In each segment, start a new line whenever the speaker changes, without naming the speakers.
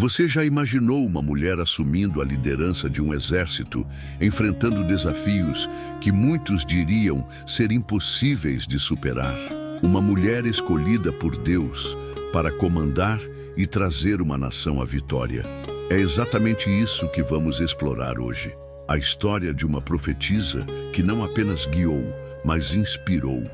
Você já imaginou uma mulher assumindo a liderança de um exército, enfrentando desafios que muitos diriam ser impossíveis de superar? Uma mulher escolhida por Deus para comandar e trazer uma nação à vitória. É exatamente isso que vamos explorar hoje. A história de uma profetisa que não apenas guiou, mas inspirou.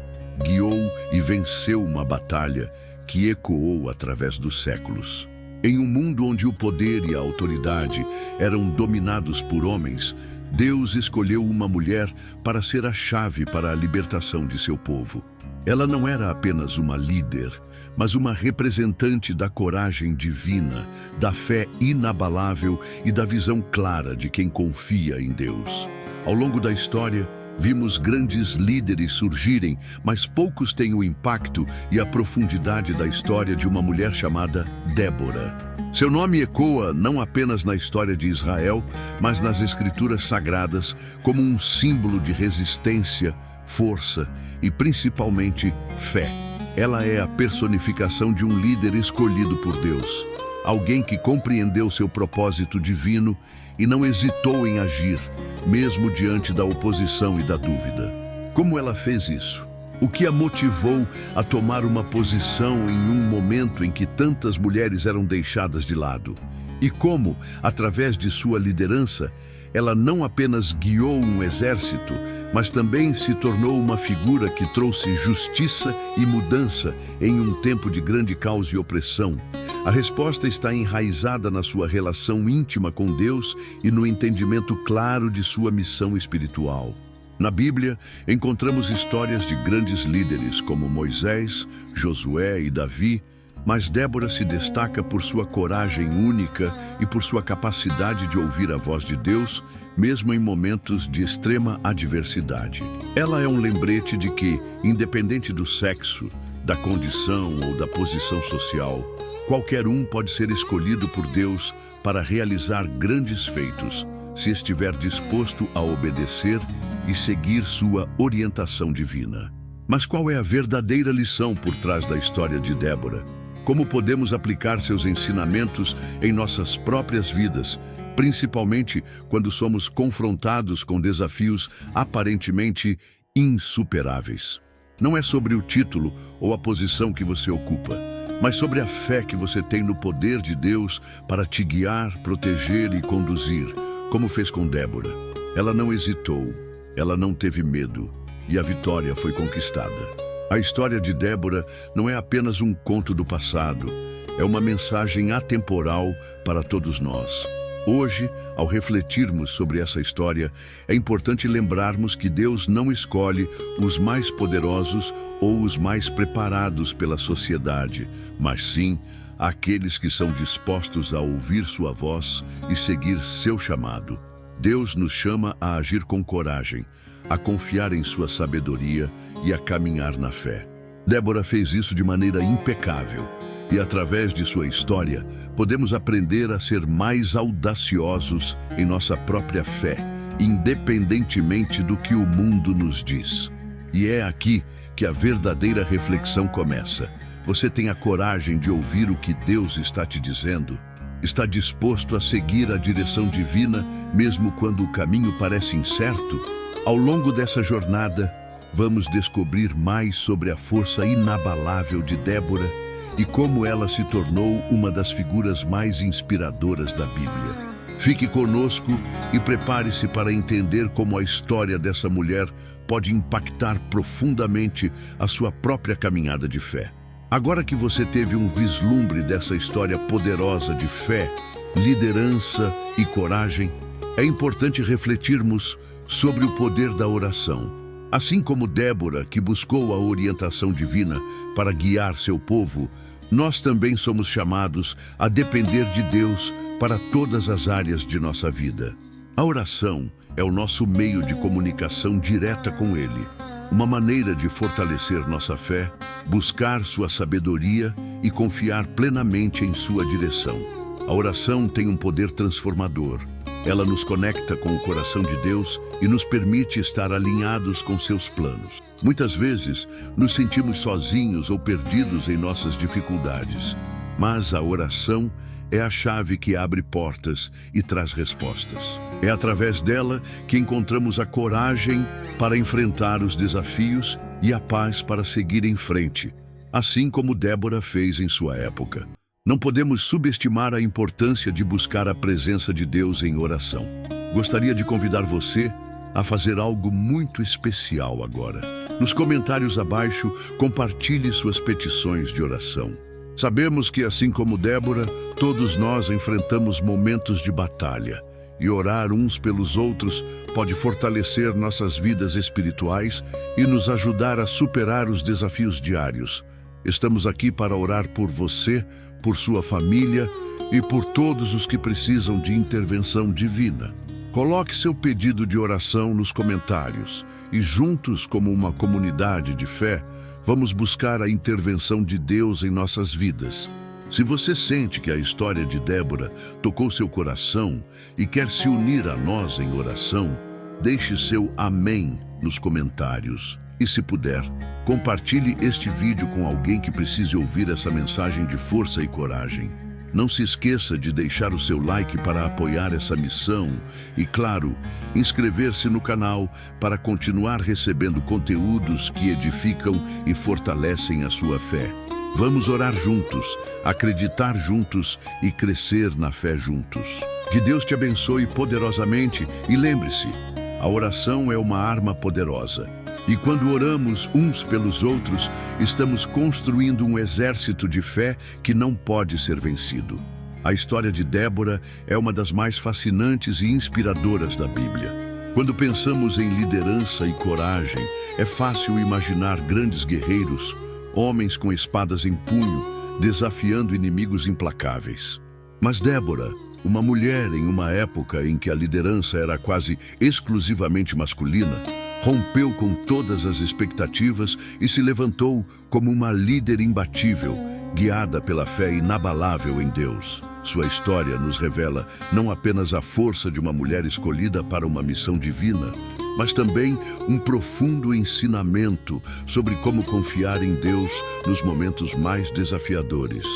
Guiou e venceu uma batalha que ecoou através dos séculos. Em um mundo onde o poder e a autoridade eram dominados por homens, Deus escolheu uma mulher para ser a chave para a libertação de seu povo. Ela não era apenas uma líder, mas uma representante da coragem divina, da fé inabalável e da visão clara de quem confia em Deus. Ao longo da história, vimos grandes líderes surgirem, mas poucos têm o impacto e a profundidade da história de uma mulher chamada Débora. Seu nome ecoa não apenas na história de Israel, mas nas escrituras sagradas como um símbolo de resistência, força e principalmente fé. Ela é a personificação de um líder escolhido por Deus, alguém que compreendeu seu propósito divino e não hesitou em agir, mesmo diante da oposição e da dúvida. Como ela fez isso? O que a motivou a tomar uma posição em um momento em que tantas mulheres eram deixadas de lado? E como, através de sua liderança, ela não apenas guiou um exército, mas também se tornou uma figura que trouxe justiça e mudança em um tempo de grande caos e opressão? A resposta está enraizada na sua relação íntima com Deus e no entendimento claro de sua missão espiritual. Na Bíblia, encontramos histórias de grandes líderes como Moisés, Josué e Davi, mas Débora se destaca por sua coragem única e por sua capacidade de ouvir a voz de Deus, mesmo em momentos de extrema adversidade. Ela é um lembrete de que, independente do sexo, da condição ou da posição social, qualquer um pode ser escolhido por Deus para realizar grandes feitos, se estiver disposto a obedecer e seguir sua orientação divina. Mas qual é a verdadeira lição por trás da história de Débora? Como podemos aplicar seus ensinamentos em nossas próprias vidas, principalmente quando somos confrontados com desafios aparentemente insuperáveis? Não é sobre o título ou a posição que você ocupa, mas sobre a fé que você tem no poder de Deus para te guiar, proteger e conduzir, como fez com Débora. Ela não hesitou, ela não teve medo, e a vitória foi conquistada. A história de Débora não é apenas um conto do passado, é uma mensagem atemporal para todos nós. Hoje, ao refletirmos sobre essa história, é importante lembrarmos que Deus não escolhe os mais poderosos ou os mais preparados pela sociedade, mas sim aqueles que são dispostos a ouvir sua voz e seguir seu chamado. Deus nos chama a agir com coragem, a confiar em sua sabedoria e a caminhar na fé. Débora fez isso de maneira impecável. E através de sua história, podemos aprender a ser mais audaciosos em nossa própria fé, independentemente do que o mundo nos diz. E é aqui que a verdadeira reflexão começa. Você tem a coragem de ouvir o que Deus está te dizendo? Está disposto a seguir a direção divina, mesmo quando o caminho parece incerto? Ao longo dessa jornada, vamos descobrir mais sobre a força inabalável de Débora e como ela se tornou uma das figuras mais inspiradoras da Bíblia. Fique conosco e prepare-se para entender como a história dessa mulher pode impactar profundamente a sua própria caminhada de fé. Agora que você teve um vislumbre dessa história poderosa de fé, liderança e coragem, é importante refletirmos sobre o poder da oração. Assim como Débora, que buscou a orientação divina para guiar seu povo, nós também somos chamados a depender de Deus para todas as áreas de nossa vida. A oração é o nosso meio de comunicação direta com Ele, uma maneira de fortalecer nossa fé, buscar sua sabedoria e confiar plenamente em sua direção. A oração tem um poder transformador. Ela nos conecta com o coração de Deus e nos permite estar alinhados com seus planos. Muitas vezes, nos sentimos sozinhos ou perdidos em nossas dificuldades, mas a oração é a chave que abre portas e traz respostas. É através dela que encontramos a coragem para enfrentar os desafios e a paz para seguir em frente, assim como Débora fez em sua época. Não podemos subestimar a importância de buscar a presença de Deus em oração. Gostaria de convidar você a fazer algo muito especial agora. Nos comentários abaixo, compartilhe suas petições de oração. Sabemos que, assim como Débora, todos nós enfrentamos momentos de batalha, e orar uns pelos outros pode fortalecer nossas vidas espirituais e nos ajudar a superar os desafios diários. Estamos aqui para orar por você, por sua família e por todos os que precisam de intervenção divina. Coloque seu pedido de oração nos comentários e juntos, como uma comunidade de fé, vamos buscar a intervenção de Deus em nossas vidas. Se você sente que a história de Débora tocou seu coração e quer se unir a nós em oração, deixe seu amém nos comentários. E se puder, compartilhe este vídeo com alguém que precise ouvir essa mensagem de força e coragem. Não se esqueça de deixar o seu like para apoiar essa missão e, claro, inscrever-se no canal para continuar recebendo conteúdos que edificam e fortalecem a sua fé. Vamos orar juntos, acreditar juntos e crescer na fé juntos. Que Deus te abençoe poderosamente e lembre-se, a oração é uma arma poderosa. E quando oramos uns pelos outros, estamos construindo um exército de fé que não pode ser vencido. A história de Débora é uma das mais fascinantes e inspiradoras da Bíblia. Quando pensamos em liderança e coragem, é fácil imaginar grandes guerreiros, homens com espadas em punho, desafiando inimigos implacáveis. Mas Débora, uma mulher em uma época em que a liderança era quase exclusivamente masculina, rompeu com todas as expectativas e se levantou como uma líder imbatível, guiada pela fé inabalável em Deus. Sua história nos revela não apenas a força de uma mulher escolhida para uma missão divina, mas também um profundo ensinamento sobre como confiar em Deus nos momentos mais desafiadores.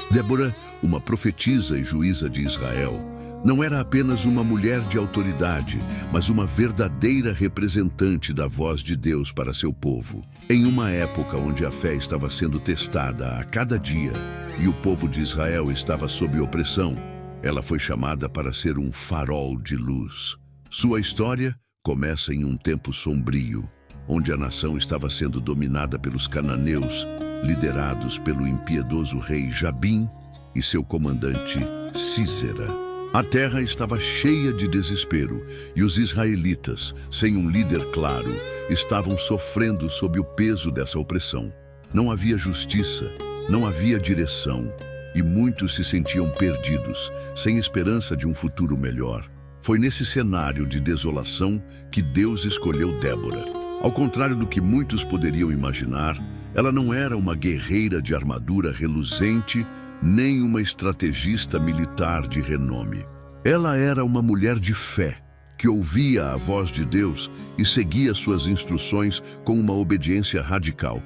Débora, uma profetisa e juíza de Israel, não era apenas uma mulher de autoridade, mas uma verdadeira representante da voz de Deus para seu povo. Em uma época onde a fé estava sendo testada a cada dia e o povo de Israel estava sob opressão, ela foi chamada para ser um farol de luz. Sua história começa em um tempo sombrio, onde a nação estava sendo dominada pelos cananeus, liderados pelo impiedoso rei Jabim e seu comandante Sísera. A terra estava cheia de desespero e os israelitas, sem um líder claro, estavam sofrendo sob o peso dessa opressão. Não havia justiça, não havia direção e muitos se sentiam perdidos, sem esperança de um futuro melhor. Foi nesse cenário de desolação que Deus escolheu Débora. Ao contrário do que muitos poderiam imaginar, ela não era uma guerreira de armadura reluzente, nem uma estrategista militar de renome. Ela era uma mulher de fé, que ouvia a voz de Deus e seguia suas instruções com uma obediência radical.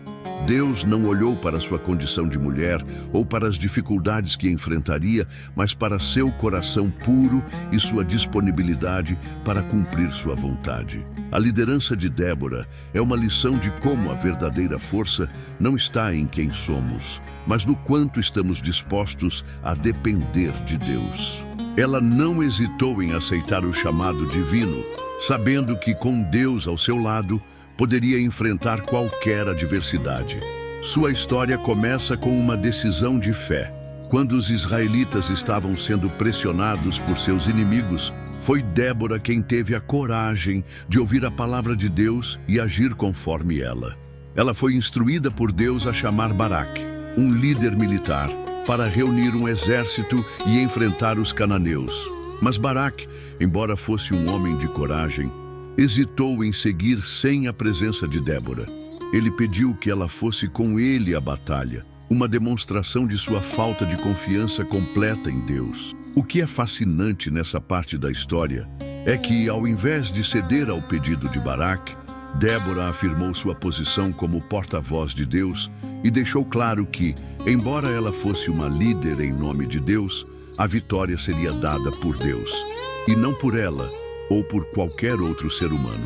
Deus não olhou para sua condição de mulher ou para as dificuldades que enfrentaria, mas para seu coração puro e sua disponibilidade para cumprir sua vontade. A liderança de Débora é uma lição de como a verdadeira força não está em quem somos, mas no quanto estamos dispostos a depender de Deus. Ela não hesitou em aceitar o chamado divino, sabendo que com Deus ao seu lado, poderia enfrentar qualquer adversidade. Sua história começa com uma decisão de fé. Quando os israelitas estavam sendo pressionados por seus inimigos, foi Débora quem teve a coragem de ouvir a palavra de Deus e agir conforme ela. Ela foi instruída por Deus a chamar Baraque, um líder militar, para reunir um exército e enfrentar os cananeus. Mas Baraque, embora fosse um homem de coragem, hesitou em seguir sem a presença de Débora. Ele pediu que ela fosse com ele à batalha, uma demonstração de sua falta de confiança completa em Deus. O que é fascinante nessa parte da história é que, ao invés de ceder ao pedido de Baraque, Débora afirmou sua posição como porta-voz de Deus e deixou claro que, embora ela fosse uma líder em nome de Deus, a vitória seria dada por Deus, e não por ela ou por qualquer outro ser humano.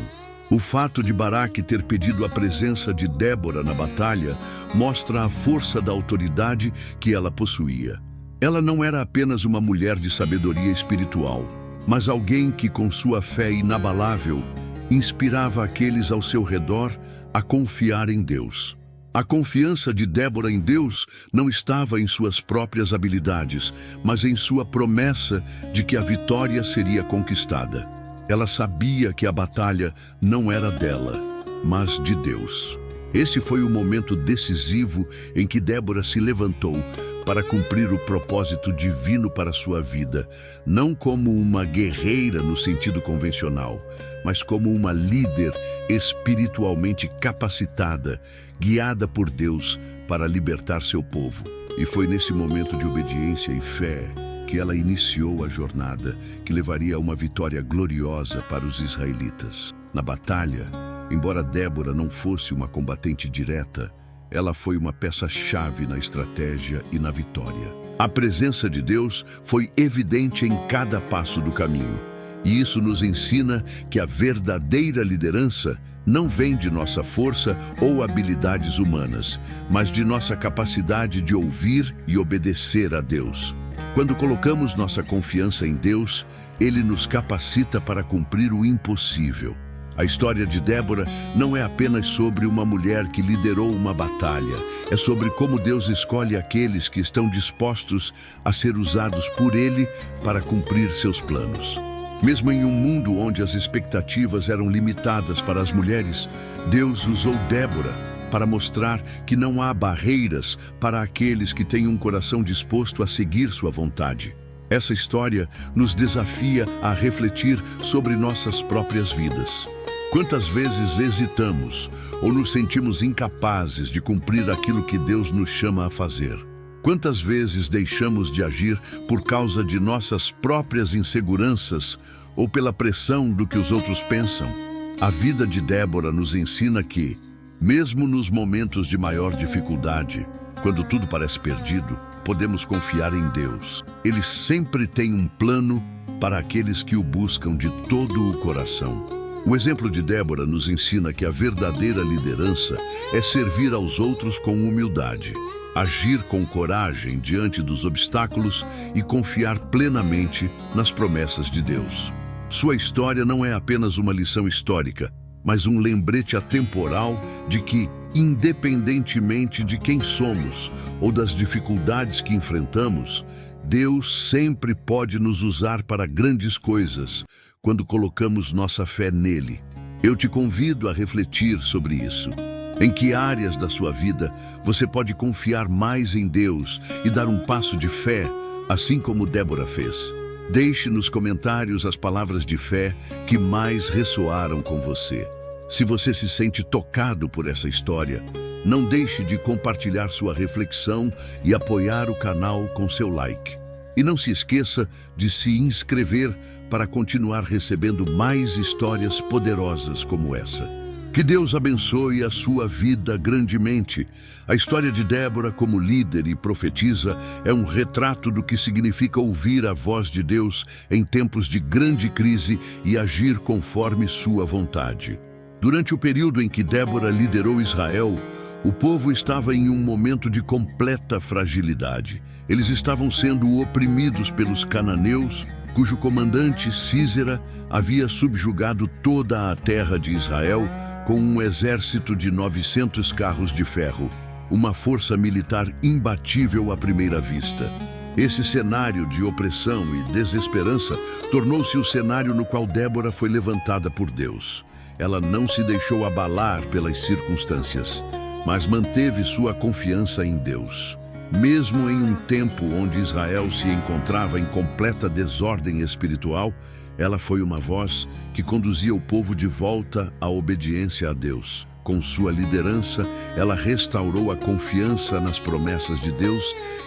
O fato de Baraque ter pedido a presença de Débora na batalha mostra a força da autoridade que ela possuía. Ela não era apenas uma mulher de sabedoria espiritual, mas alguém que, com sua fé inabalável, inspirava aqueles ao seu redor a confiar em Deus. A confiança de Débora em Deus não estava em suas próprias habilidades, mas em sua promessa de que a vitória seria conquistada. Ela sabia que a batalha não era dela, mas de Deus. Esse foi o momento decisivo em que Débora se levantou para cumprir o propósito divino para sua vida, não como uma guerreira no sentido convencional, mas como uma líder espiritualmente capacitada, guiada por Deus para libertar seu povo. E foi nesse momento de obediência e fé que ela iniciou a jornada que levaria a uma vitória gloriosa para os israelitas. Na batalha, embora Débora não fosse uma combatente direta, ela foi uma peça-chave na estratégia e na vitória. A presença de Deus foi evidente em cada passo do caminho, e isso nos ensina que a verdadeira liderança não vem de nossa força ou habilidades humanas, mas de nossa capacidade de ouvir e obedecer a Deus. Quando colocamos nossa confiança em Deus, Ele nos capacita para cumprir o impossível. A história de Débora não é apenas sobre uma mulher que liderou uma batalha. É sobre como Deus escolhe aqueles que estão dispostos a ser usados por Ele para cumprir seus planos. Mesmo em um mundo onde as expectativas eram limitadas para as mulheres, Deus usou Débora para mostrar que não há barreiras para aqueles que têm um coração disposto a seguir sua vontade. Essa história nos desafia a refletir sobre nossas próprias vidas. Quantas vezes hesitamos ou nos sentimos incapazes de cumprir aquilo que Deus nos chama a fazer? Quantas vezes deixamos de agir por causa de nossas próprias inseguranças ou pela pressão do que os outros pensam? A vida de Débora nos ensina que, mesmo nos momentos de maior dificuldade, quando tudo parece perdido, podemos confiar em Deus. Ele sempre tem um plano para aqueles que o buscam de todo o coração. O exemplo de Débora nos ensina que a verdadeira liderança é servir aos outros com humildade, agir com coragem diante dos obstáculos e confiar plenamente nas promessas de Deus. Sua história não é apenas uma lição histórica, mas um lembrete atemporal de que, independentemente de quem somos ou das dificuldades que enfrentamos, Deus sempre pode nos usar para grandes coisas quando colocamos nossa fé nele. Eu te convido a refletir sobre isso. Em que áreas da sua vida você pode confiar mais em Deus e dar um passo de fé, assim como Débora fez? Deixe nos comentários as palavras de fé que mais ressoaram com você. Se você se sente tocado por essa história, não deixe de compartilhar sua reflexão e apoiar o canal com seu like. E não se esqueça de se inscrever para continuar recebendo mais histórias poderosas como essa. Que Deus abençoe a sua vida grandemente. A história de Débora como líder e profetisa é um retrato do que significa ouvir a voz de Deus em tempos de grande crise e agir conforme sua vontade. Durante o período em que Débora liderou Israel, o povo estava em um momento de completa fragilidade. Eles estavam sendo oprimidos pelos cananeus, cujo comandante Sísera havia subjugado toda a terra de Israel com um exército de 900 carros de ferro, uma força militar imbatível à primeira vista. Esse cenário de opressão e desesperança tornou-se o cenário no qual Débora foi levantada por Deus. Ela não se deixou abalar pelas circunstâncias, mas manteve sua confiança em Deus. Mesmo em um tempo onde Israel se encontrava em completa desordem espiritual, ela foi uma voz que conduzia o povo de volta à obediência a Deus. Com sua liderança, ela restaurou a confiança nas promessas de Deus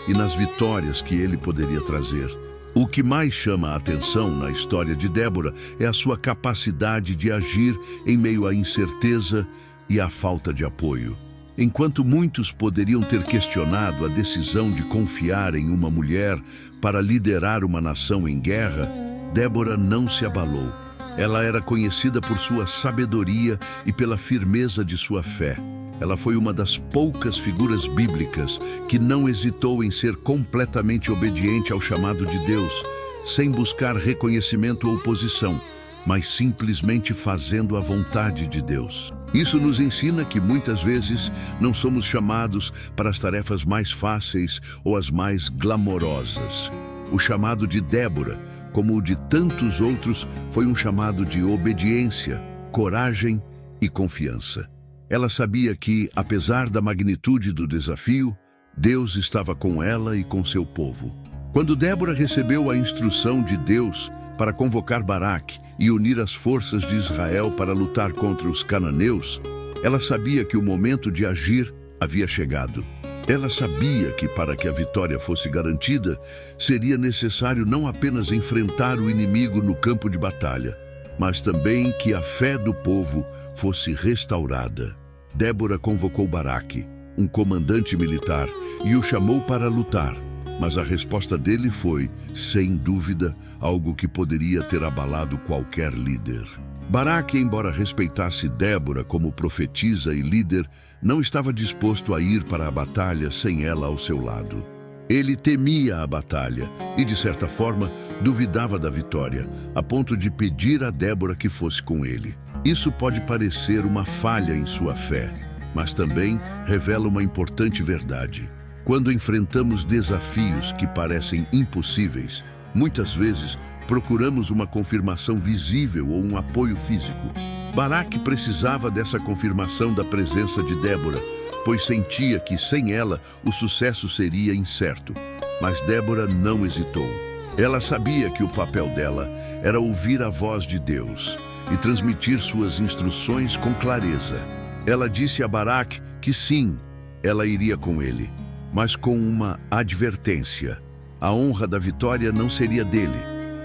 e nas vitórias que ele poderia trazer. O que mais chama a atenção na história de Débora é a sua capacidade de agir em meio à incerteza e à falta de apoio. Enquanto muitos poderiam ter questionado a decisão de confiar em uma mulher para liderar uma nação em guerra, Débora não se abalou. Ela era conhecida por sua sabedoria e pela firmeza de sua fé. Ela foi uma das poucas figuras bíblicas que não hesitou em ser completamente obediente ao chamado de Deus, sem buscar reconhecimento ou posição, mas simplesmente fazendo a vontade de Deus. Isso nos ensina que muitas vezes não somos chamados para as tarefas mais fáceis ou as mais glamorosas. O chamado de Débora, como o de tantos outros, foi um chamado de obediência, coragem e confiança. Ela sabia que, apesar da magnitude do desafio, Deus estava com ela e com seu povo. Quando Débora recebeu a instrução de Deus para convocar Baraque e unir as forças de Israel para lutar contra os cananeus, ela sabia que o momento de agir havia chegado. Ela sabia que, para que a vitória fosse garantida, seria necessário não apenas enfrentar o inimigo no campo de batalha, mas também que a fé do povo fosse restaurada. Débora convocou Baraque, um comandante militar, e o chamou para lutar. Mas a resposta dele foi, sem dúvida, algo que poderia ter abalado qualquer líder. Baraque, embora respeitasse Débora como profetisa e líder, não estava disposto a ir para a batalha sem ela ao seu lado. Ele temia a batalha e, de certa forma, duvidava da vitória, a ponto de pedir a Débora que fosse com ele. Isso pode parecer uma falha em sua fé, mas também revela uma importante verdade. Quando enfrentamos desafios que parecem impossíveis, muitas vezes procuramos uma confirmação visível ou um apoio físico. Baraque precisava dessa confirmação da presença de Débora, pois sentia que sem ela o sucesso seria incerto. Mas Débora não hesitou. Ela sabia que o papel dela era ouvir a voz de Deus e transmitir suas instruções com clareza. Ela disse a Baraque que sim, ela iria com ele, mas com uma advertência. A honra da vitória não seria dele,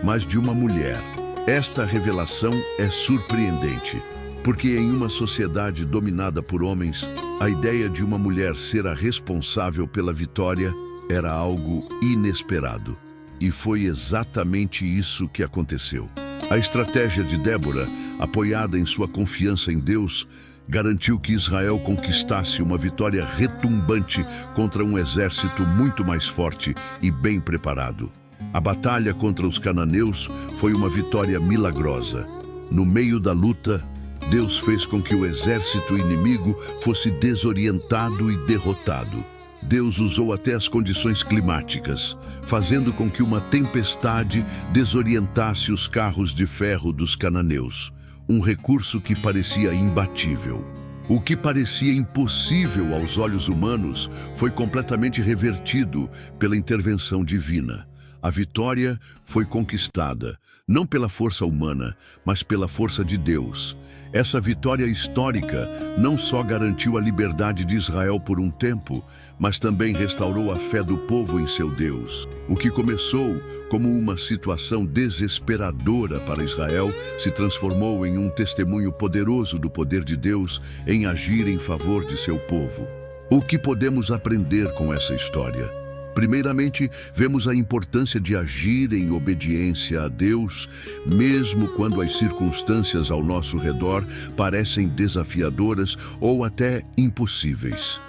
mas de uma mulher. Esta revelação é surpreendente, porque em uma sociedade dominada por homens, a ideia de uma mulher ser a responsável pela vitória era algo inesperado. E foi exatamente isso que aconteceu. A estratégia de Débora, apoiada em sua confiança em Deus, garantiu que Israel conquistasse uma vitória retumbante contra um exército muito mais forte e bem preparado. A batalha contra os cananeus foi uma vitória milagrosa. No meio da luta, Deus fez com que o exército inimigo fosse desorientado e derrotado. Deus usou até as condições climáticas, fazendo com que uma tempestade desorientasse os carros de ferro dos cananeus, um recurso que parecia imbatível. O que parecia impossível aos olhos humanos foi completamente revertido pela intervenção divina. A vitória foi conquistada, não pela força humana, mas pela força de Deus. Essa vitória histórica não só garantiu a liberdade de Israel por um tempo, mas também restaurou a fé do povo em seu Deus. O que começou como uma situação desesperadora para Israel se transformou em um testemunho poderoso do poder de Deus em agir em favor de seu povo. O que podemos aprender com essa história? Primeiramente, vemos a importância de agir em obediência a Deus, mesmo quando as circunstâncias ao nosso redor parecem desafiadoras ou até impossíveis.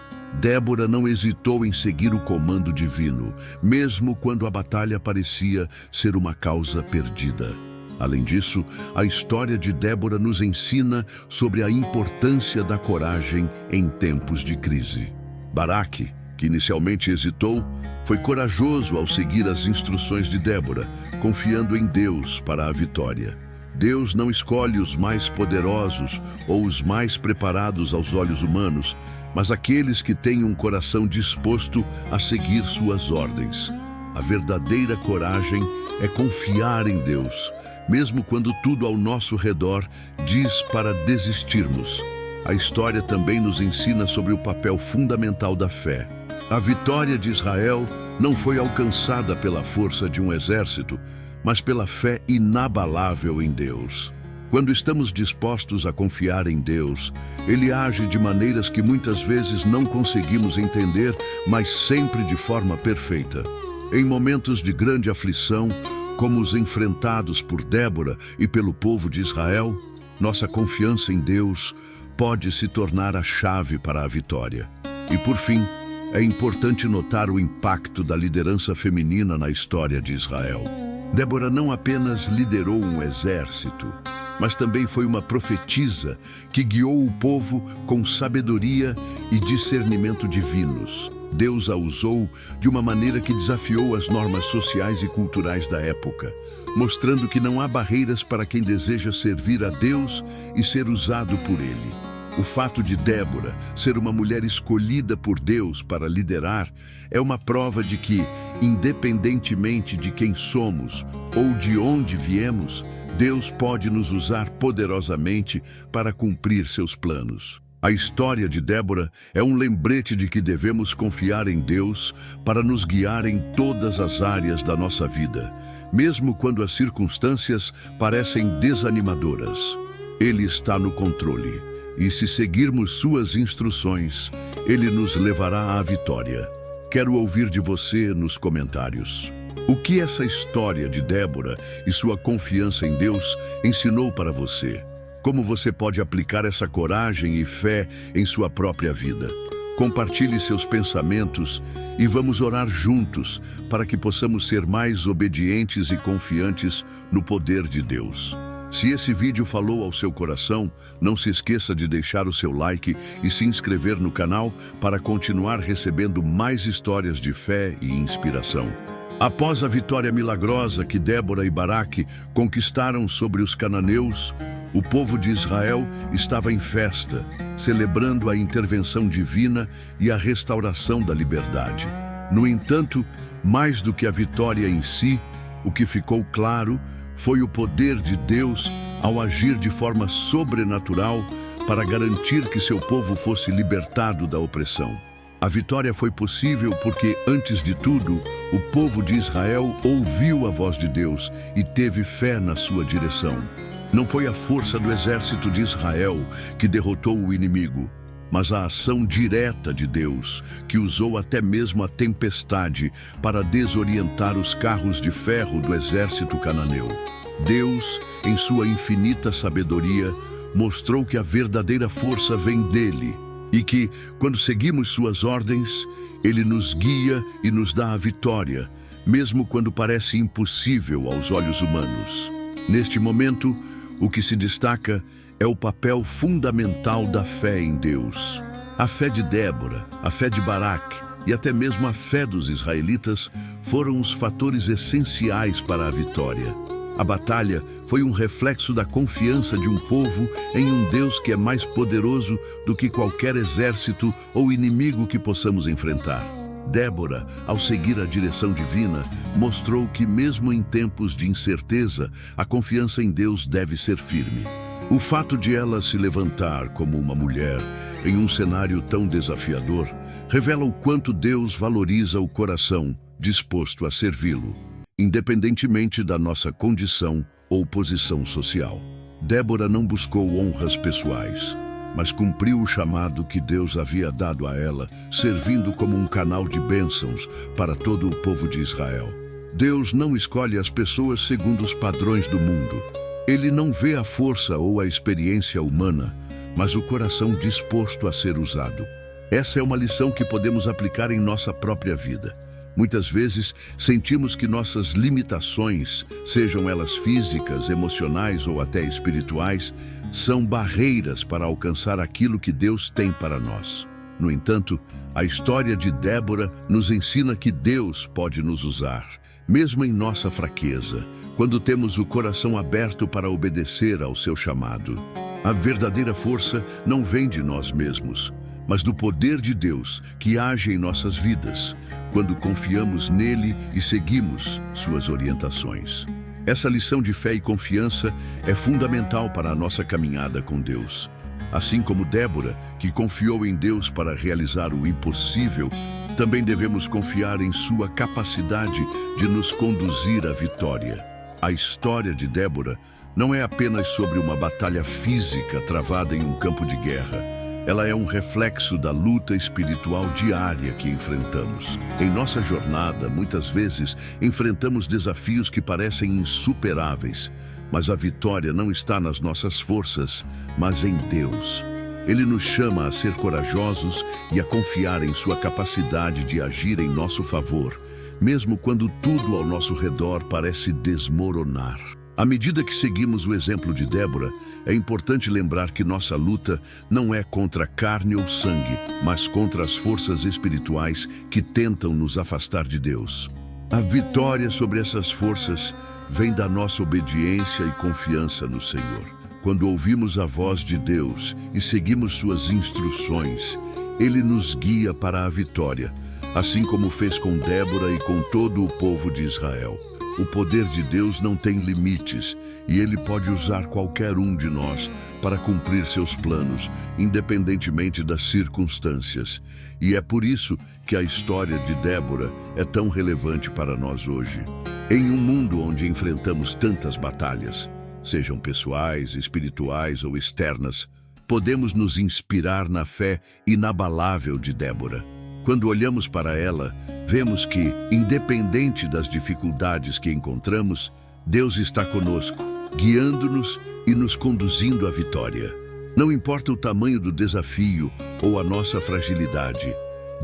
Débora não hesitou em seguir o comando divino, mesmo quando a batalha parecia ser uma causa perdida. Além disso, a história de Débora nos ensina sobre a importância da coragem em tempos de crise. Baraque, que inicialmente hesitou, foi corajoso ao seguir as instruções de Débora, confiando em Deus para a vitória. Deus não escolhe os mais poderosos ou os mais preparados aos olhos humanos, mas aqueles que têm um coração disposto a seguir suas ordens. A verdadeira coragem é confiar em Deus, mesmo quando tudo ao nosso redor diz para desistirmos. A história também nos ensina sobre o papel fundamental da fé. A vitória de Israel não foi alcançada pela força de um exército, mas pela fé inabalável em Deus. Quando estamos dispostos a confiar em Deus, Ele age de maneiras que muitas vezes não conseguimos entender, mas sempre de forma perfeita. Em momentos de grande aflição, como os enfrentados por Débora e pelo povo de Israel, nossa confiança em Deus pode se tornar a chave para a vitória. E por fim, é importante notar o impacto da liderança feminina na história de Israel. Débora não apenas liderou um exército, mas também foi uma profetisa que guiou o povo com sabedoria e discernimento divinos. Deus a usou de uma maneira que desafiou as normas sociais e culturais da época, mostrando que não há barreiras para quem deseja servir a Deus e ser usado por Ele. O fato de Débora ser uma mulher escolhida por Deus para liderar é uma prova de que, independentemente de quem somos ou de onde viemos, Deus pode nos usar poderosamente para cumprir seus planos. A história de Débora é um lembrete de que devemos confiar em Deus para nos guiar em todas as áreas da nossa vida, mesmo quando as circunstâncias parecem desanimadoras. Ele está no controle, e se seguirmos suas instruções, Ele nos levará à vitória. Quero ouvir de você nos comentários. O que essa história de Débora e sua confiança em Deus ensinou para você? Como você pode aplicar essa coragem e fé em sua própria vida? Compartilhe seus pensamentos e vamos orar juntos para que possamos ser mais obedientes e confiantes no poder de Deus. Se esse vídeo falou ao seu coração, não se esqueça de deixar o seu like e se inscrever no canal para continuar recebendo mais histórias de fé e inspiração. Após a vitória milagrosa que Débora e Baraque conquistaram sobre os cananeus, o povo de Israel estava em festa, celebrando a intervenção divina e a restauração da liberdade. No entanto, mais do que a vitória em si, o que ficou claro foi o poder de Deus ao agir de forma sobrenatural para garantir que seu povo fosse libertado da opressão. A vitória foi possível porque, antes de tudo, o povo de Israel ouviu a voz de Deus e teve fé na sua direção. Não foi a força do exército de Israel que derrotou o inimigo, mas a ação direta de Deus, que usou até mesmo a tempestade para desorientar os carros de ferro do exército cananeu. Deus, em sua infinita sabedoria, mostrou que a verdadeira força vem dele e que, quando seguimos suas ordens, ele nos guia e nos dá a vitória, mesmo quando parece impossível aos olhos humanos. Neste momento, o que se destaca é o papel fundamental da fé em Deus. A fé de Débora, a fé de Baraque e até mesmo a fé dos israelitas foram os fatores essenciais para a vitória. A batalha foi um reflexo da confiança de um povo em um Deus que é mais poderoso do que qualquer exército ou inimigo que possamos enfrentar. Débora, ao seguir a direção divina, mostrou que mesmo em tempos de incerteza, a confiança em Deus deve ser firme. O fato de ela se levantar como uma mulher em um cenário tão desafiador revela o quanto Deus valoriza o coração disposto a servi-lo, independentemente da nossa condição ou posição social. Débora não buscou honras pessoais, mas cumpriu o chamado que Deus havia dado a ela, servindo como um canal de bênçãos para todo o povo de Israel. Deus não escolhe as pessoas segundo os padrões do mundo. Ele não vê a força ou a experiência humana, mas o coração disposto a ser usado. Essa é uma lição que podemos aplicar em nossa própria vida. Muitas vezes sentimos que nossas limitações, sejam elas físicas, emocionais ou até espirituais, são barreiras para alcançar aquilo que Deus tem para nós. No entanto, a história de Débora nos ensina que Deus pode nos usar, mesmo em nossa fraqueza, quando temos o coração aberto para obedecer ao seu chamado. A verdadeira força não vem de nós mesmos, mas do poder de Deus que age em nossas vidas, quando confiamos nele e seguimos suas orientações. Essa lição de fé e confiança é fundamental para a nossa caminhada com Deus. Assim como Débora, que confiou em Deus para realizar o impossível, também devemos confiar em sua capacidade de nos conduzir à vitória. A história de Débora não é apenas sobre uma batalha física travada em um campo de guerra. Ela é um reflexo da luta espiritual diária que enfrentamos. Em nossa jornada, muitas vezes, enfrentamos desafios que parecem insuperáveis, mas a vitória não está nas nossas forças, mas em Deus. Ele nos chama a ser corajosos e a confiar em sua capacidade de agir em nosso favor, mesmo quando tudo ao nosso redor parece desmoronar. À medida que seguimos o exemplo de Débora, é importante lembrar que nossa luta não é contra carne ou sangue, mas contra as forças espirituais que tentam nos afastar de Deus. A vitória sobre essas forças vem da nossa obediência e confiança no Senhor. Quando ouvimos a voz de Deus e seguimos suas instruções, Ele nos guia para a vitória, assim como fez com Débora e com todo o povo de Israel. O poder de Deus não tem limites e Ele pode usar qualquer um de nós para cumprir seus planos, independentemente das circunstâncias. E é por isso que a história de Débora é tão relevante para nós hoje. Em um mundo onde enfrentamos tantas batalhas, sejam pessoais, espirituais ou externas, podemos nos inspirar na fé inabalável de Débora. Quando olhamos para ela, vemos que, independente das dificuldades que encontramos, Deus está conosco, guiando-nos e nos conduzindo à vitória. Não importa o tamanho do desafio ou a nossa fragilidade,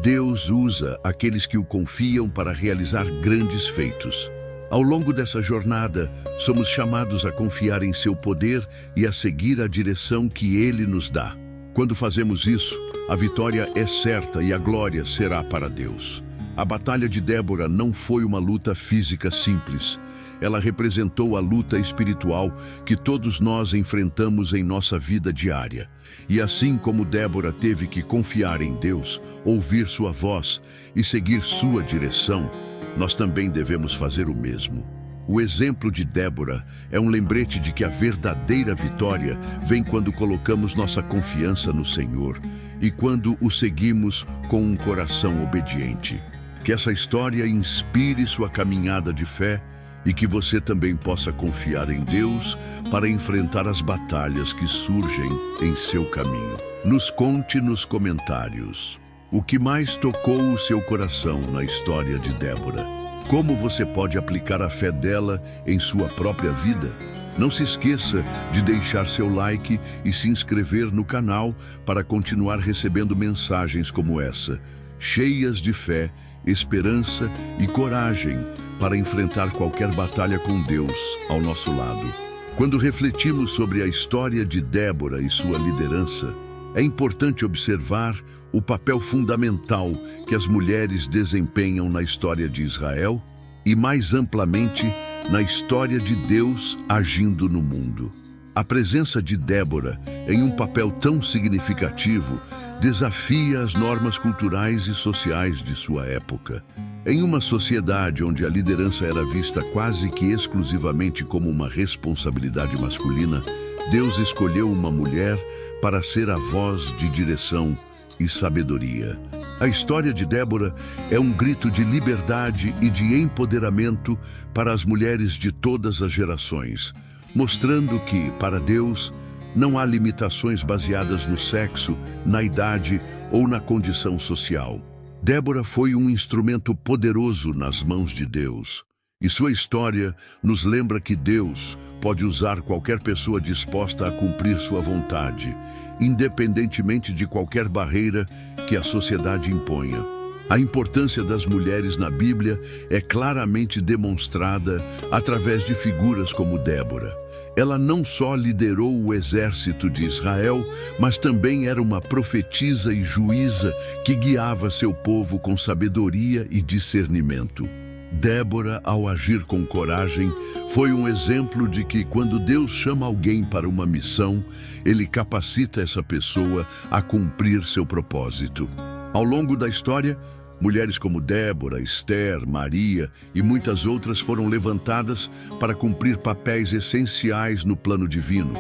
Deus usa aqueles que o confiam para realizar grandes feitos. Ao longo dessa jornada, somos chamados a confiar em seu poder e a seguir a direção que Ele nos dá. Quando fazemos isso, a vitória é certa e a glória será para Deus. A batalha de Débora não foi uma luta física simples. Ela representou a luta espiritual que todos nós enfrentamos em nossa vida diária. E assim como Débora teve que confiar em Deus, ouvir sua voz e seguir sua direção, nós também devemos fazer o mesmo. O exemplo de Débora é um lembrete de que a verdadeira vitória vem quando colocamos nossa confiança no Senhor e quando o seguimos com um coração obediente. Que essa história inspire sua caminhada de fé e que você também possa confiar em Deus para enfrentar as batalhas que surgem em seu caminho. Nos conte nos comentários o que mais tocou o seu coração na história de Débora. Como você pode aplicar a fé dela em sua própria vida? Não se esqueça de deixar seu like e se inscrever no canal para continuar recebendo mensagens como essa, cheias de fé, esperança e coragem para enfrentar qualquer batalha com Deus ao nosso lado. Quando refletimos sobre a história de Débora e sua liderança, é importante observar o papel fundamental que as mulheres desempenham na história de Israel e, mais amplamente, na história de Deus agindo no mundo. A presença de Débora em um papel tão significativo desafia as normas culturais e sociais de sua época. Em uma sociedade onde a liderança era vista quase que exclusivamente como uma responsabilidade masculina, Deus escolheu uma mulher para ser a voz de direção e sabedoria. A história de Débora é um grito de liberdade e de empoderamento para as mulheres de todas as gerações, mostrando que, para Deus, não há limitações baseadas no sexo, na idade ou na condição social. Débora foi um instrumento poderoso nas mãos de Deus. E sua história nos lembra que Deus pode usar qualquer pessoa disposta a cumprir sua vontade, independentemente de qualquer barreira que a sociedade imponha. A importância das mulheres na Bíblia é claramente demonstrada através de figuras como Débora. Ela não só liderou o exército de Israel, mas também era uma profetisa e juíza que guiava seu povo com sabedoria e discernimento. Débora, ao agir com coragem, foi um exemplo de que quando Deus chama alguém para uma missão, Ele capacita essa pessoa a cumprir seu propósito. Ao longo da história, mulheres como Débora, Esther, Maria e muitas outras foram levantadas para cumprir papéis essenciais no plano divino,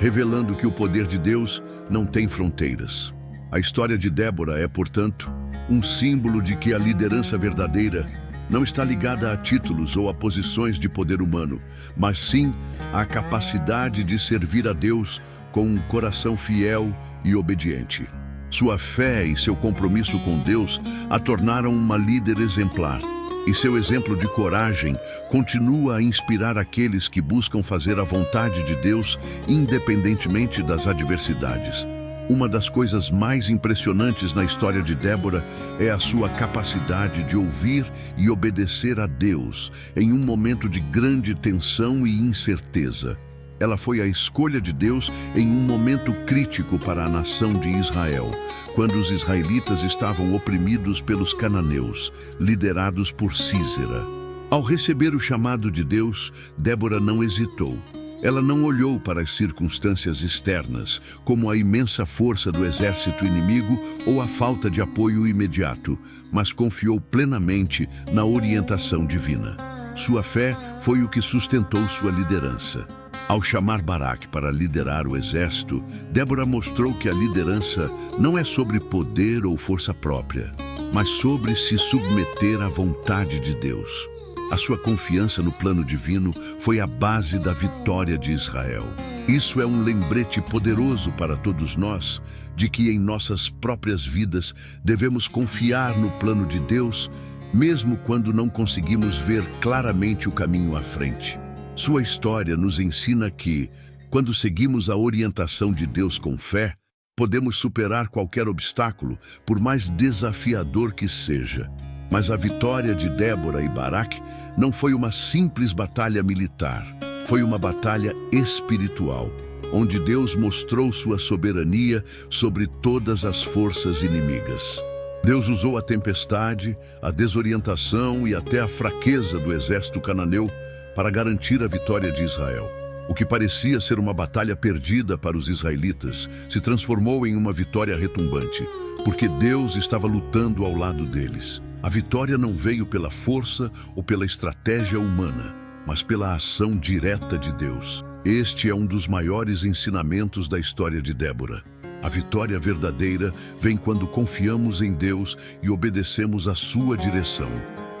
revelando que o poder de Deus não tem fronteiras. A história de Débora é, portanto, um símbolo de que a liderança verdadeira não está ligada a títulos ou a posições de poder humano, mas sim à capacidade de servir a Deus com um coração fiel e obediente. Sua fé e seu compromisso com Deus a tornaram uma líder exemplar, e seu exemplo de coragem continua a inspirar aqueles que buscam fazer a vontade de Deus independentemente das adversidades. Uma das coisas mais impressionantes na história de Débora é a sua capacidade de ouvir e obedecer a Deus em um momento de grande tensão e incerteza. Ela foi a escolha de Deus em um momento crítico para a nação de Israel, quando os israelitas estavam oprimidos pelos cananeus, liderados por Sísera. Ao receber o chamado de Deus, Débora não hesitou. Ela não olhou para as circunstâncias externas, como a imensa força do exército inimigo ou a falta de apoio imediato, mas confiou plenamente na orientação divina. Sua fé foi o que sustentou sua liderança. Ao chamar Baraque para liderar o exército, Débora mostrou que a liderança não é sobre poder ou força própria, mas sobre se submeter à vontade de Deus. A sua confiança no plano divino foi a base da vitória de Israel. Isso é um lembrete poderoso para todos nós de que em nossas próprias vidas devemos confiar no plano de Deus, mesmo quando não conseguimos ver claramente o caminho à frente. Sua história nos ensina que, quando seguimos a orientação de Deus com fé, podemos superar qualquer obstáculo, por mais desafiador que seja. Mas a vitória de Débora e Baraque não foi uma simples batalha militar, foi uma batalha espiritual, onde Deus mostrou sua soberania sobre todas as forças inimigas. Deus usou a tempestade, a desorientação e até a fraqueza do exército cananeu para garantir a vitória de Israel. O que parecia ser uma batalha perdida para os israelitas se transformou em uma vitória retumbante, porque Deus estava lutando ao lado deles. A vitória não veio pela força ou pela estratégia humana, mas pela ação direta de Deus. Este é um dos maiores ensinamentos da história de Débora. A vitória verdadeira vem quando confiamos em Deus e obedecemos à sua direção.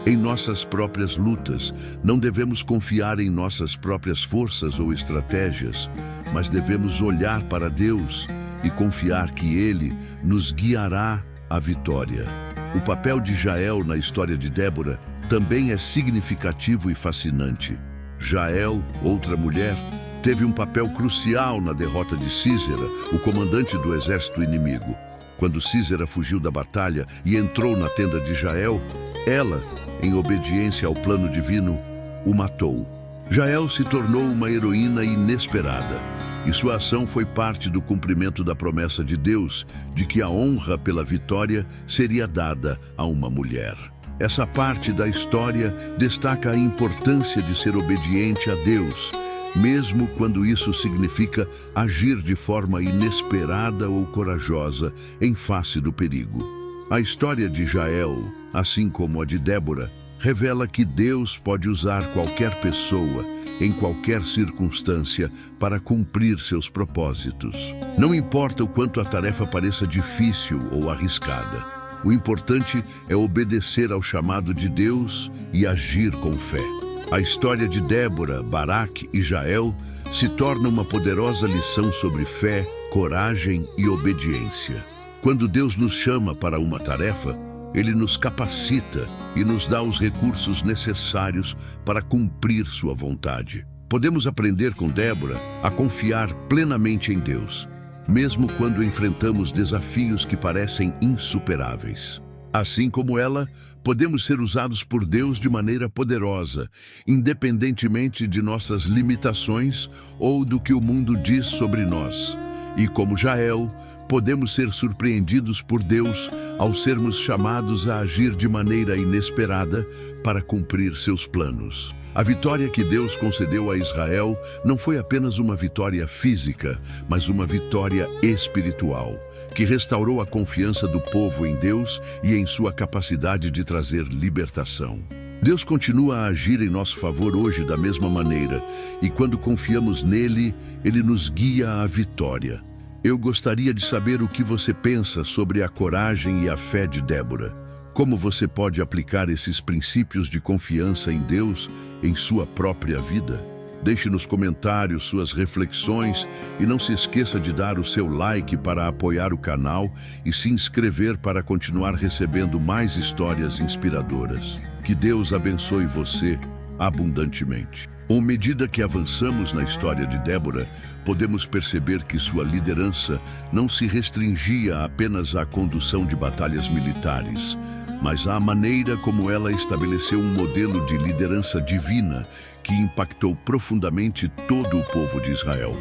Em nossas próprias lutas, não devemos confiar em nossas próprias forças ou estratégias, mas devemos olhar para Deus e confiar que Ele nos guiará à vitória. O papel de Jael na história de Débora também é significativo e fascinante. Jael, outra mulher, teve um papel crucial na derrota de Sísera, o comandante do exército inimigo. Quando Sísera fugiu da batalha e entrou na tenda de Jael, ela, em obediência ao plano divino, o matou. Jael se tornou uma heroína inesperada, e sua ação foi parte do cumprimento da promessa de Deus de que a honra pela vitória seria dada a uma mulher. Essa parte da história destaca a importância de ser obediente a Deus, mesmo quando isso significa agir de forma inesperada ou corajosa em face do perigo. A história de Jael, assim como a de Débora, revela que Deus pode usar qualquer pessoa, em qualquer circunstância, para cumprir seus propósitos. Não importa o quanto a tarefa pareça difícil ou arriscada. O importante é obedecer ao chamado de Deus e agir com fé. A história de Débora, Baraque e Jael se torna uma poderosa lição sobre fé, coragem e obediência. Quando Deus nos chama para uma tarefa, Ele nos capacita e nos dá os recursos necessários para cumprir sua vontade. Podemos aprender com Débora a confiar plenamente em Deus, mesmo quando enfrentamos desafios que parecem insuperáveis. Assim como ela, podemos ser usados por Deus de maneira poderosa, independentemente de nossas limitações ou do que o mundo diz sobre nós. E como Jael, podemos ser surpreendidos por Deus ao sermos chamados a agir de maneira inesperada para cumprir seus planos. A vitória que Deus concedeu a Israel não foi apenas uma vitória física, mas uma vitória espiritual, que restaurou a confiança do povo em Deus e em sua capacidade de trazer libertação. Deus continua a agir em nosso favor hoje da mesma maneira, e quando confiamos nele, Ele nos guia à vitória. Eu gostaria de saber o que você pensa sobre a coragem e a fé de Débora. Como você pode aplicar esses princípios de confiança em Deus em sua própria vida? Deixe nos comentários suas reflexões e não se esqueça de dar o seu like para apoiar o canal e se inscrever para continuar recebendo mais histórias inspiradoras. Que Deus abençoe você abundantemente. À medida que avançamos na história de Débora, podemos perceber que sua liderança não se restringia apenas à condução de batalhas militares, mas à maneira como ela estabeleceu um modelo de liderança divina que impactou profundamente todo o povo de Israel.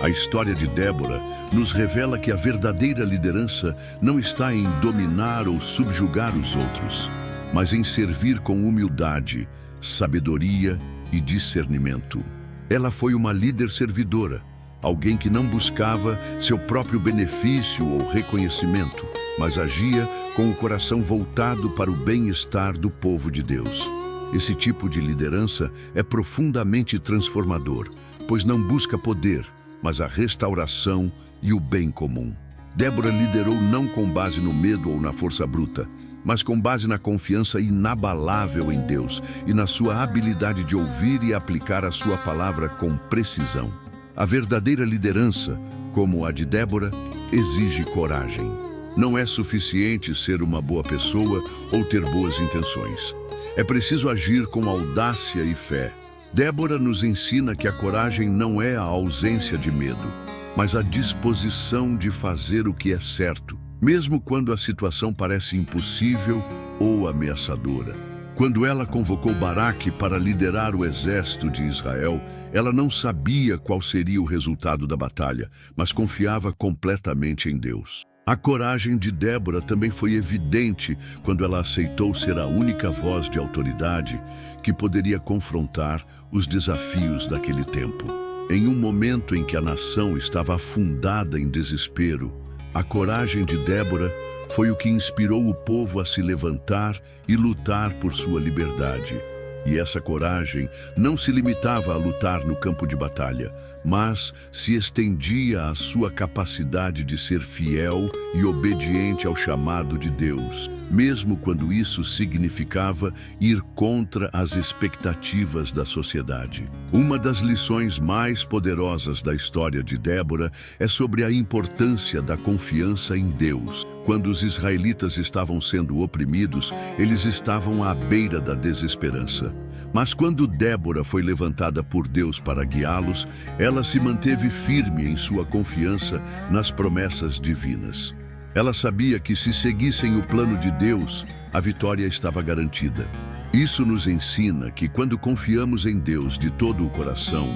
A história de Débora nos revela que a verdadeira liderança não está em dominar ou subjugar os outros, mas em servir com humildade, sabedoria e discernimento. Ela foi uma líder servidora, alguém que não buscava seu próprio benefício ou reconhecimento, mas agia com o coração voltado para o bem-estar do povo de Deus. Esse tipo de liderança é profundamente transformador, pois não busca poder, mas a restauração e o bem comum. Débora liderou não com base no medo ou na força bruta, mas com base na confiança inabalável em Deus e na sua habilidade de ouvir e aplicar a sua palavra com precisão. A verdadeira liderança, como a de Débora, exige coragem. Não é suficiente ser uma boa pessoa ou ter boas intenções. É preciso agir com audácia e fé. Débora nos ensina que a coragem não é a ausência de medo, mas a disposição de fazer o que é certo, mesmo quando a situação parece impossível ou ameaçadora. Quando ela convocou Baraque para liderar o exército de Israel, ela não sabia qual seria o resultado da batalha, mas confiava completamente em Deus. A coragem de Débora também foi evidente quando ela aceitou ser a única voz de autoridade que poderia confrontar os desafios daquele tempo. Em um momento em que a nação estava afundada em desespero, a coragem de Débora foi o que inspirou o povo a se levantar e lutar por sua liberdade. E essa coragem não se limitava a lutar no campo de batalha, mas se estendia à sua capacidade de ser fiel e obediente ao chamado de Deus, mesmo quando isso significava ir contra as expectativas da sociedade. Uma das lições mais poderosas da história de Débora é sobre a importância da confiança em Deus. Quando os israelitas estavam sendo oprimidos, eles estavam à beira da desesperança. Mas quando Débora foi levantada por Deus para guiá-los, ela se manteve firme em sua confiança nas promessas divinas. Ela sabia que se seguissem o plano de Deus, a vitória estava garantida. Isso nos ensina que quando confiamos em Deus de todo o coração,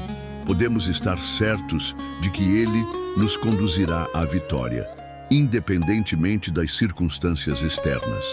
podemos estar certos de que Ele nos conduzirá à vitória, independentemente das circunstâncias externas.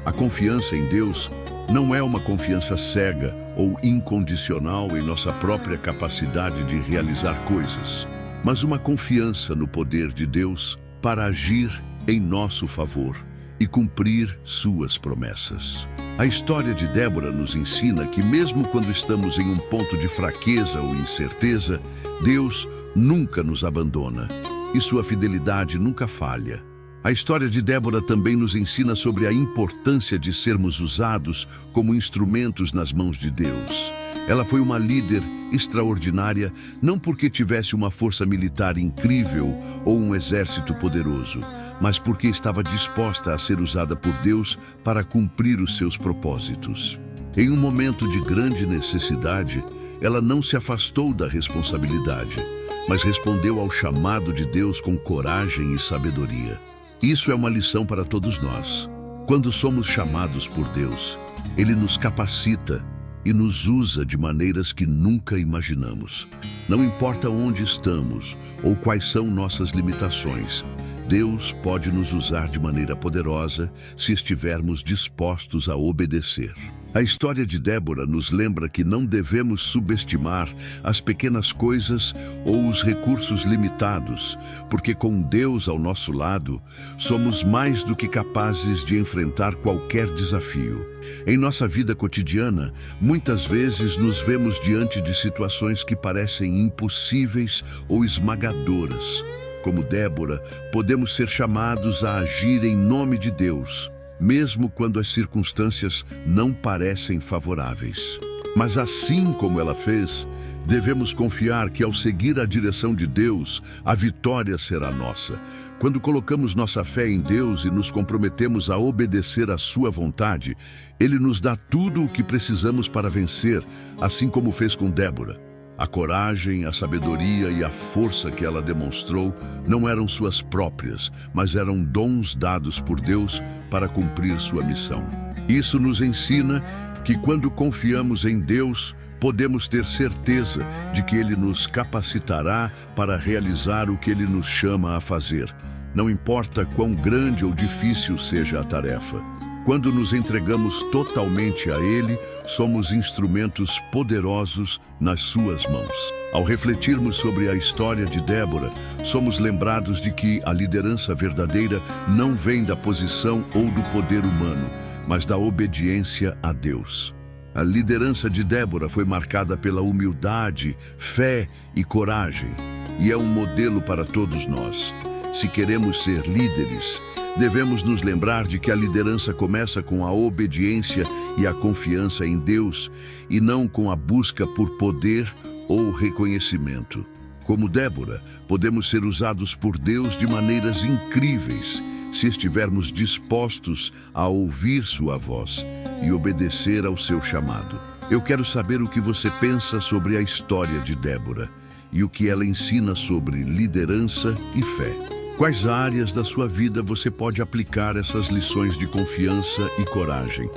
A confiança em Deus não é uma confiança cega ou incondicional em nossa própria capacidade de realizar coisas, mas uma confiança no poder de Deus para agir em nosso favor e cumprir suas promessas. A história de Débora nos ensina que mesmo quando estamos em um ponto de fraqueza ou incerteza, Deus nunca nos abandona e sua fidelidade nunca falha. A história de Débora também nos ensina sobre a importância de sermos usados como instrumentos nas mãos de Deus. Ela foi uma líder extraordinária, não porque tivesse uma força militar incrível ou um exército poderoso, mas porque estava disposta a ser usada por Deus para cumprir os seus propósitos. Em um momento de grande necessidade, ela não se afastou da responsabilidade, mas respondeu ao chamado de Deus com coragem e sabedoria. Isso é uma lição para todos nós. Quando somos chamados por Deus, Ele nos capacita e nos usa de maneiras que nunca imaginamos. Não importa onde estamos ou quais são nossas limitações, Deus pode nos usar de maneira poderosa se estivermos dispostos a obedecer. A história de Débora nos lembra que não devemos subestimar as pequenas coisas ou os recursos limitados, porque com Deus ao nosso lado, somos mais do que capazes de enfrentar qualquer desafio. Em nossa vida cotidiana, muitas vezes nos vemos diante de situações que parecem impossíveis ou esmagadoras. Como Débora, podemos ser chamados a agir em nome de Deus, mesmo quando as circunstâncias não parecem favoráveis. Mas assim como ela fez, devemos confiar que ao seguir a direção de Deus, a vitória será nossa. Quando colocamos nossa fé em Deus e nos comprometemos a obedecer à sua vontade, Ele nos dá tudo o que precisamos para vencer, assim como fez com Débora. A coragem, a sabedoria e a força que ela demonstrou não eram suas próprias, mas eram dons dados por Deus para cumprir sua missão. Isso nos ensina que quando confiamos em Deus, podemos ter certeza de que Ele nos capacitará para realizar o que Ele nos chama a fazer. Não importa quão grande ou difícil seja a tarefa. Quando nos entregamos totalmente a Ele, somos instrumentos poderosos nas suas mãos. Ao refletirmos sobre a história de Débora, somos lembrados de que a liderança verdadeira não vem da posição ou do poder humano, mas da obediência a Deus. A liderança de Débora foi marcada pela humildade, fé e coragem, e é um modelo para todos nós. Se queremos ser líderes, devemos nos lembrar de que a liderança começa com a obediência e a confiança em Deus, e não com a busca por poder ou reconhecimento. Como Débora, podemos ser usados por Deus de maneiras incríveis, se estivermos dispostos a ouvir sua voz e obedecer ao seu chamado. Eu quero saber o que você pensa sobre a história de Débora e o que ela ensina sobre liderança e fé. Quais áreas da sua vida você pode aplicar essas lições de confiança e coragem?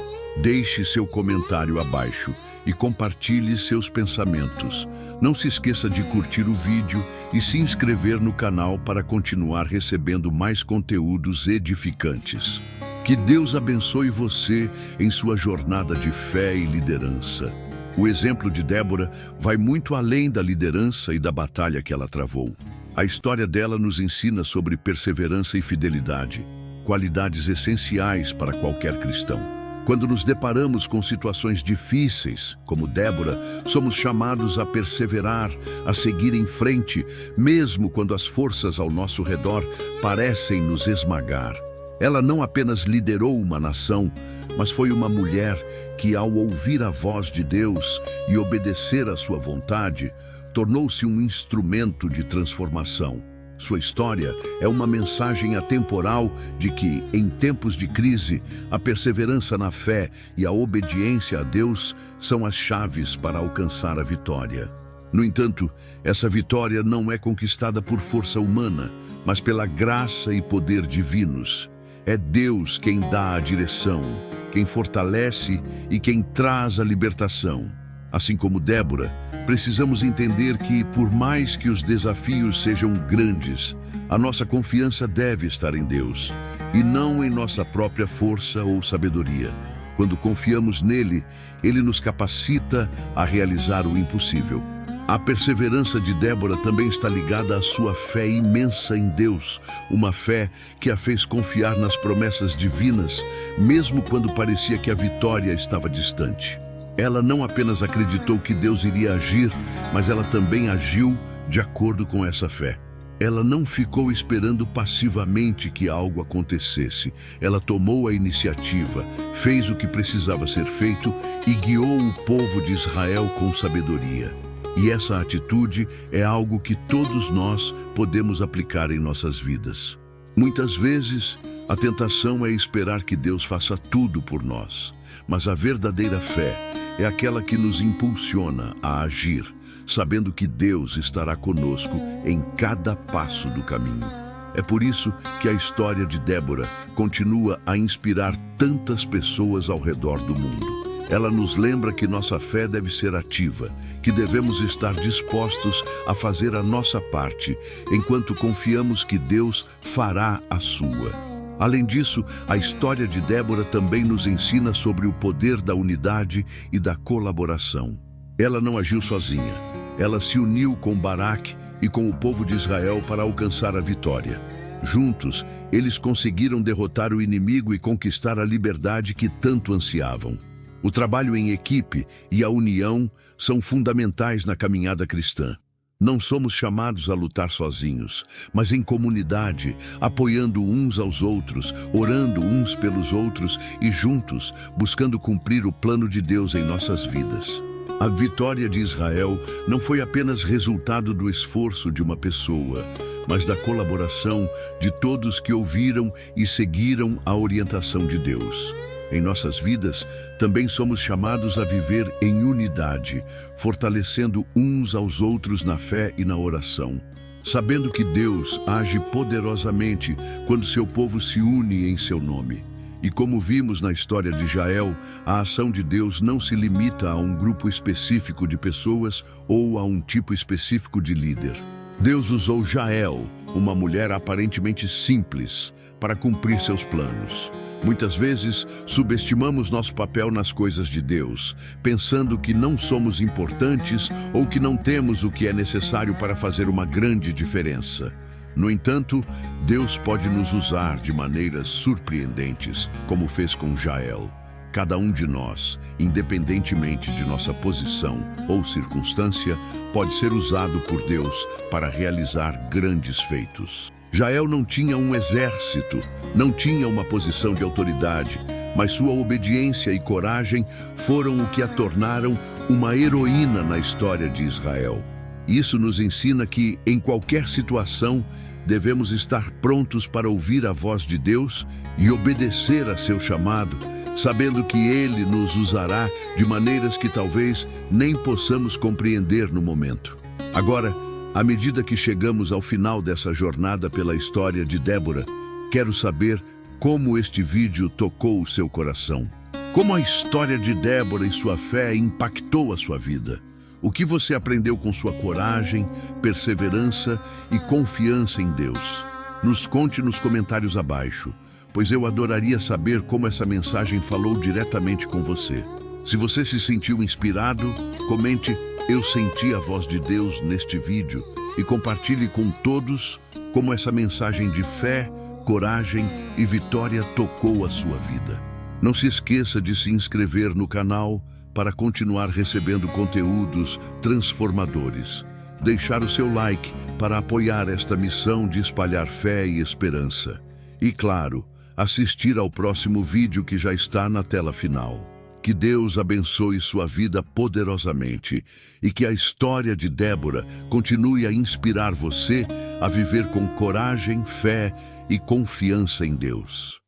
Deixe seu comentário abaixo e compartilhe seus pensamentos. Não se esqueça de curtir o vídeo e se inscrever no canal para continuar recebendo mais conteúdos edificantes. Que Deus abençoe você em sua jornada de fé e liderança. O exemplo de Débora vai muito além da liderança e da batalha que ela travou. A história dela nos ensina sobre perseverança e fidelidade, qualidades essenciais para qualquer cristão. Quando nos deparamos com situações difíceis, como Débora, somos chamados a perseverar, a seguir em frente, mesmo quando as forças ao nosso redor parecem nos esmagar. Ela não apenas liderou uma nação, mas foi uma mulher que, ao ouvir a voz de Deus e obedecer à sua vontade, tornou-se um instrumento de transformação. Sua história é uma mensagem atemporal de que, em tempos de crise, a perseverança na fé e a obediência a Deus são as chaves para alcançar a vitória. No entanto, essa vitória não é conquistada por força humana, mas pela graça e poder divinos. É Deus quem dá a direção, quem fortalece e quem traz a libertação. Assim como Débora, precisamos entender que, por mais que os desafios sejam grandes, a nossa confiança deve estar em Deus, e não em nossa própria força ou sabedoria. Quando confiamos nele, ele nos capacita a realizar o impossível. A perseverança de Débora também está ligada à sua fé imensa em Deus, uma fé que a fez confiar nas promessas divinas, mesmo quando parecia que a vitória estava distante. Ela não apenas acreditou que Deus iria agir, mas ela também agiu de acordo com essa fé. Ela não ficou esperando passivamente que algo acontecesse. Ela tomou a iniciativa, fez o que precisava ser feito e guiou o povo de Israel com sabedoria. E essa atitude é algo que todos nós podemos aplicar em nossas vidas. Muitas vezes, a tentação é esperar que Deus faça tudo por nós, mas a verdadeira fé é aquela que nos impulsiona a agir, sabendo que Deus estará conosco em cada passo do caminho. É por isso que a história de Débora continua a inspirar tantas pessoas ao redor do mundo. Ela nos lembra que nossa fé deve ser ativa, que devemos estar dispostos a fazer a nossa parte, enquanto confiamos que Deus fará a sua. Além disso, a história de Débora também nos ensina sobre o poder da unidade e da colaboração. Ela não agiu sozinha. Ela se uniu com Baraque e com o povo de Israel para alcançar a vitória. Juntos, eles conseguiram derrotar o inimigo e conquistar a liberdade que tanto ansiavam. O trabalho em equipe e a união são fundamentais na caminhada cristã. Não somos chamados a lutar sozinhos, mas em comunidade, apoiando uns aos outros, orando uns pelos outros e juntos, buscando cumprir o plano de Deus em nossas vidas. A vitória de Israel não foi apenas resultado do esforço de uma pessoa, mas da colaboração de todos que ouviram e seguiram a orientação de Deus. Em nossas vidas, também somos chamados a viver em unidade, fortalecendo uns aos outros na fé e na oração, sabendo que Deus age poderosamente quando seu povo se une em seu nome. E como vimos na história de Jael, a ação de Deus não se limita a um grupo específico de pessoas ou a um tipo específico de líder. Deus usou Jael, uma mulher aparentemente simples, para cumprir seus planos. Muitas vezes, subestimamos nosso papel nas coisas de Deus, pensando que não somos importantes ou que não temos o que é necessário para fazer uma grande diferença. No entanto, Deus pode nos usar de maneiras surpreendentes, como fez com Jael. Cada um de nós, independentemente de nossa posição ou circunstância, pode ser usado por Deus para realizar grandes feitos. Jael não tinha um exército, não tinha uma posição de autoridade, mas sua obediência e coragem foram o que a tornaram uma heroína na história de Israel. Isso nos ensina que, em qualquer situação, devemos estar prontos para ouvir a voz de Deus e obedecer a seu chamado, sabendo que Ele nos usará de maneiras que talvez nem possamos compreender no momento. Agora, à medida que chegamos ao final dessa jornada pela história de Débora, quero saber como este vídeo tocou o seu coração. Como a história de Débora e sua fé impactou a sua vida. O que você aprendeu com sua coragem, perseverança e confiança em Deus? Nos conte nos comentários abaixo, pois eu adoraria saber como essa mensagem falou diretamente com você. Se você se sentiu inspirado, comente "Eu senti a voz de Deus neste vídeo" e compartilhe com todos como essa mensagem de fé, coragem e vitória tocou a sua vida. Não se esqueça de se inscrever no canal para continuar recebendo conteúdos transformadores. Deixar o seu like para apoiar esta missão de espalhar fé e esperança. E, claro, assistir ao próximo vídeo que já está na tela final. Que Deus abençoe sua vida poderosamente e que a história de Débora continue a inspirar você a viver com coragem, fé e confiança em Deus.